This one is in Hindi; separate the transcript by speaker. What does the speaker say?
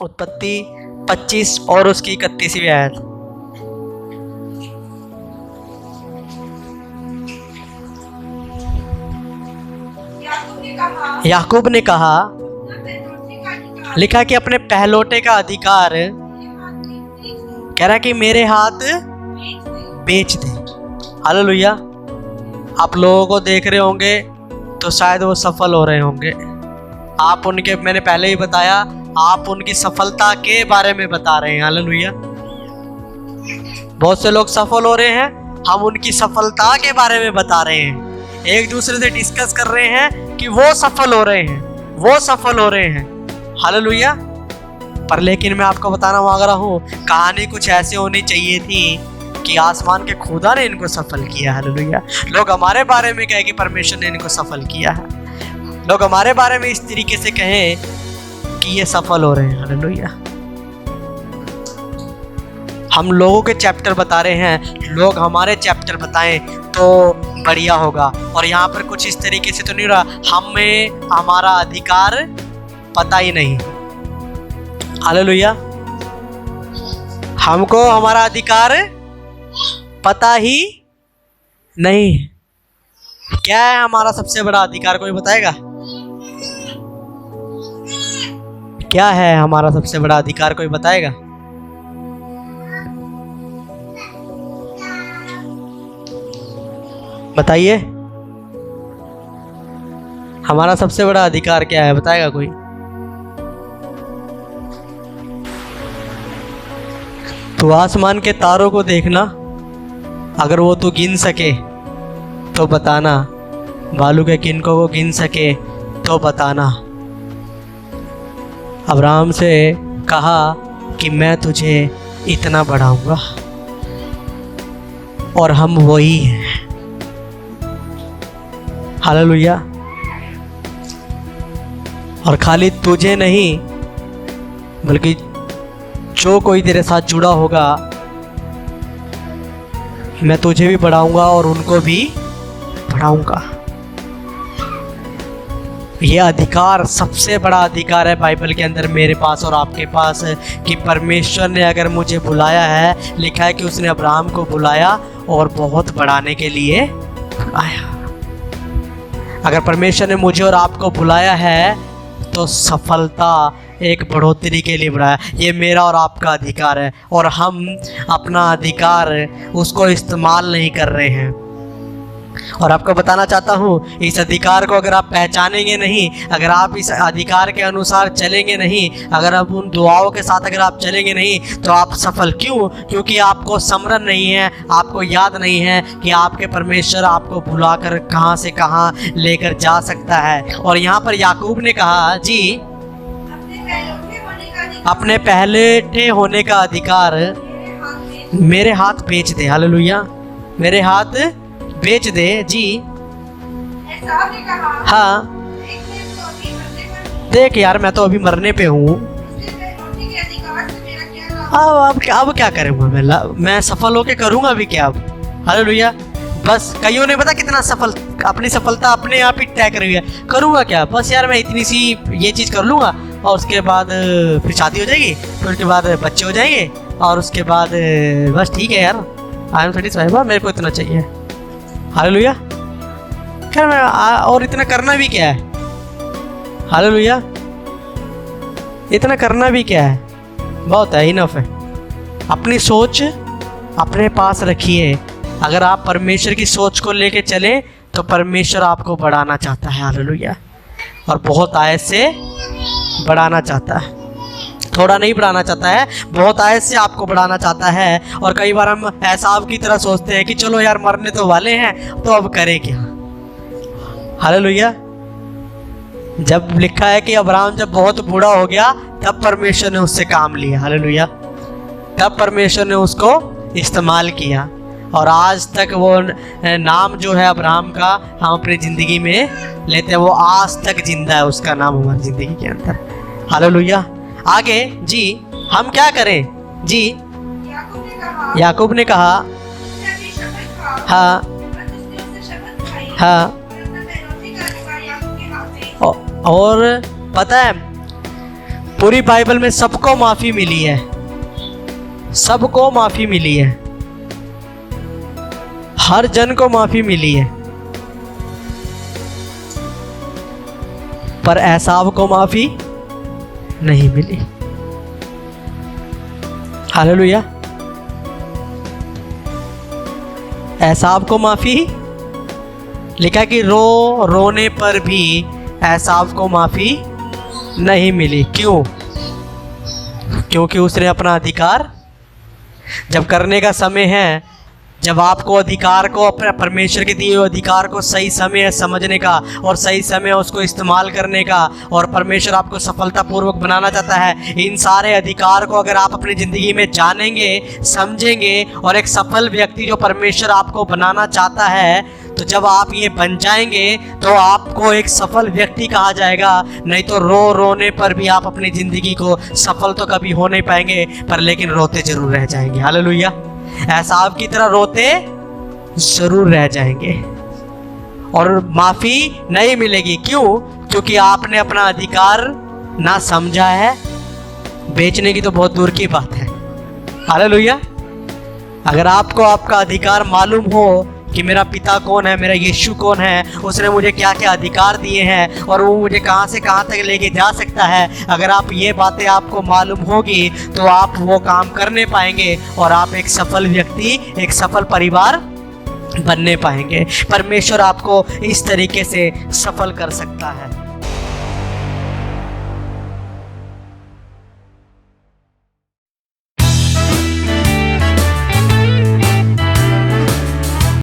Speaker 1: उत्पत्ति 25 और उसकी 31वीं आयत। याकूब ने कहा, लिखा कि अपने पहलौठे का अधिकार कह रहा कि मेरे हाथ बेच दे। हालेलुया। आप लोगों को देख रहे होंगे तो शायद वो सफल हो रहे होंगे। आप उनके, मैंने पहले ही बताया, आप उनकी सफलता के बारे में बता रहे हैं। हालेलुया। बहुत से लोग सफल हो रहे हैं, हम उनकी सफलता के बारे में बता रहे हैं। एक दूसरे से डिस्कस कर रहे हैं कि वो सफल हो रहे हैं, वो सफल हो रहे हैं। हालेलुया। पर लेकिन मैं आपको बताना मांग रहा हूँ, कहानी कुछ ऐसे होनी चाहिए थी कि आसमान के खुदा ने इनको सफल किया। हालेलुया। लोग हमारे बारे में कहे कि परमेश्वर ने इनको सफल किया है। लोग हमारे बारे में इस तरीके से कहें कि ये सफल हो रहे हैं। हालेलुया। हम लोगों के चैप्टर बता रहे हैं, लोग हमारे चैप्टर बताएं तो बढ़िया होगा। और यहाँ पर कुछ इस तरीके से तो नहीं रहा, हमें हमारा अधिकार पता ही नहीं। हालेलुया। हमको हमारा अधिकार पता ही नहीं। क्या है हमारा सबसे बड़ा अधिकार, कोई बताएगा? क्या है हमारा सबसे बड़ा अधिकार, कोई बताएगा? बताइए, हमारा सबसे बड़ा अधिकार क्या है, बताएगा कोई? तो आसमान के तारों को देखना, अगर वो तो गिन सके तो बताना। बालू के किनकों को गिन सके तो बताना। अब्राहम से कहा कि मैं तुझे इतना बढ़ाऊंगा, और हम वही हैं। हालेलुया। और खाली तुझे नहीं, बल्कि जो कोई तेरे साथ जुड़ा होगा, मैं तुझे भी बढ़ाऊंगा और उनको भी बढ़ाऊंगा। ये अधिकार सबसे बड़ा अधिकार है बाइबल के अंदर मेरे पास और आपके पास, कि परमेश्वर ने अगर मुझे बुलाया है, लिखा है कि उसने अब्राहम को बुलाया और बहुत बढ़ाने के लिए बुलाया। अगर परमेश्वर ने मुझे और आपको बुलाया है तो सफलता, एक बढ़ोतरी के लिए बुलाया। ये मेरा और आपका अधिकार है, और हम अपना अधिकार उसको इस्तेमाल नहीं कर रहे हैं। और आपको बताना चाहता हूँ, इस अधिकार को अगर आप पहचानेंगे नहीं, अगर आप इस अधिकार के अनुसार चलेंगे नहीं, अगर आप उन दुआओं के साथ अगर आप चलेंगे नहीं, तो आप सफल क्यों? क्योंकि आपको स्मरण नहीं है, आपको याद नहीं है कि आपके परमेश्वर आपको बुलाकर कहाँ से कहाँ लेकर जा सकता है। और यहाँ पर याकूब ने कहा, जी, अपने पहले होने का अधिकार मेरे हाथ बेच दे। हालेलुया। मेरे हाथ बेच दे। जी हाँ, देख यार, मैं तो अभी मरने पे हूँ। अब क्या करूँगा मैं सफल होके करूँगा भी क्या अब? हालेलुया। बस कईयों ने पता कितना सफल, अपनी सफलता अपने आप ही तय करी है। करूँगा क्या? बस यार मैं इतनी सी ये चीज़ कर लूँगा, और उसके बाद फिर शादी हो जाएगी, फिर उसके बाद बच्चे हो जाएंगे, और उसके बाद बस ठीक है यार, आई एम सेटिस्फाइड, मेरे को इतना चाहिए। हालेलुया। खैर मैं और इतना करना भी क्या है? हालेलुया। इतना करना भी क्या है? बहुत है, इनफ है। अपनी सोच अपने पास रखिए। अगर आप परमेश्वर की सोच को लेके चलें तो परमेश्वर आपको बढ़ाना चाहता है। हालेलुया। और बहुत आयत से बढ़ाना चाहता है, थोड़ा नहीं बढ़ाना चाहता है, बहुत आयत से आपको बढ़ाना चाहता है। और कई बार हम एसाव की तरह सोचते हैं कि चलो यार मरने तो वाले हैं, तो अब करें क्या? हालेलुया। जब लिखा है कि अब्राहम जब बहुत बूढ़ा हो गया, तब परमेश्वर ने उससे काम लिया। हालेलुया। तब परमेश्वर ने उसको इस्तेमाल किया, और आज तक वो नाम जो है अब्राहम का हम अपनी ज़िंदगी में लेते हैं, वो आज तक जिंदा है, उसका नाम हमारी ज़िंदगी के अंदर। हालेलुया। आगे जी, हम क्या करें? जी, याकूब ने कहा, हाँ हाँ, और पता है पूरी बाइबल में सबको माफी मिली है, सबको माफी मिली है, हर जन को माफी मिली है, पर एसाव को माफी नहीं मिली। हालेलुया। एसाव को माफी, लिखा कि रोने पर भी एसाव को माफी नहीं मिली। क्यों? क्योंकि उसने अपना अधिकार, जब करने का समय है, जब आपको अधिकार को, अपने परमेश्वर के दिए हुए अधिकार को सही समय समझने का और सही समय उसको इस्तेमाल करने का, और परमेश्वर आपको सफलतापूर्वक बनाना चाहता है, इन सारे अधिकार को अगर आप अपनी ज़िंदगी में जानेंगे, समझेंगे और एक सफल व्यक्ति जो परमेश्वर आपको बनाना चाहता है, तो जब आप ये बन जाएंगे तो आपको एक सफल व्यक्ति कहा जाएगा। नहीं तो रोने पर भी आप अपनी ज़िंदगी को सफल तो कभी हो नहीं पाएंगे, पर लेकिन रोते जरूर रह जाएंगे। हालेलुया। एसाव की तरह रोते जरूर रह जाएंगे और माफी नहीं मिलेगी। क्यों? क्योंकि आपने अपना अधिकार ना समझा है। बेचने की तो बहुत दूर की बात है। हालेलुया। अगर आपको आपका अधिकार मालूम हो कि मेरा पिता कौन है, मेरा यीशु कौन है, उसने मुझे क्या क्या अधिकार दिए हैं और वो मुझे कहाँ से कहाँ तक लेके जा सकता है, अगर आप ये बातें आपको मालूम होगी तो आप वो काम करने पाएंगे और आप एक सफल व्यक्ति, एक सफल परिवार बनने पाएंगे। परमेश्वर आपको इस तरीके से सफल कर सकता है।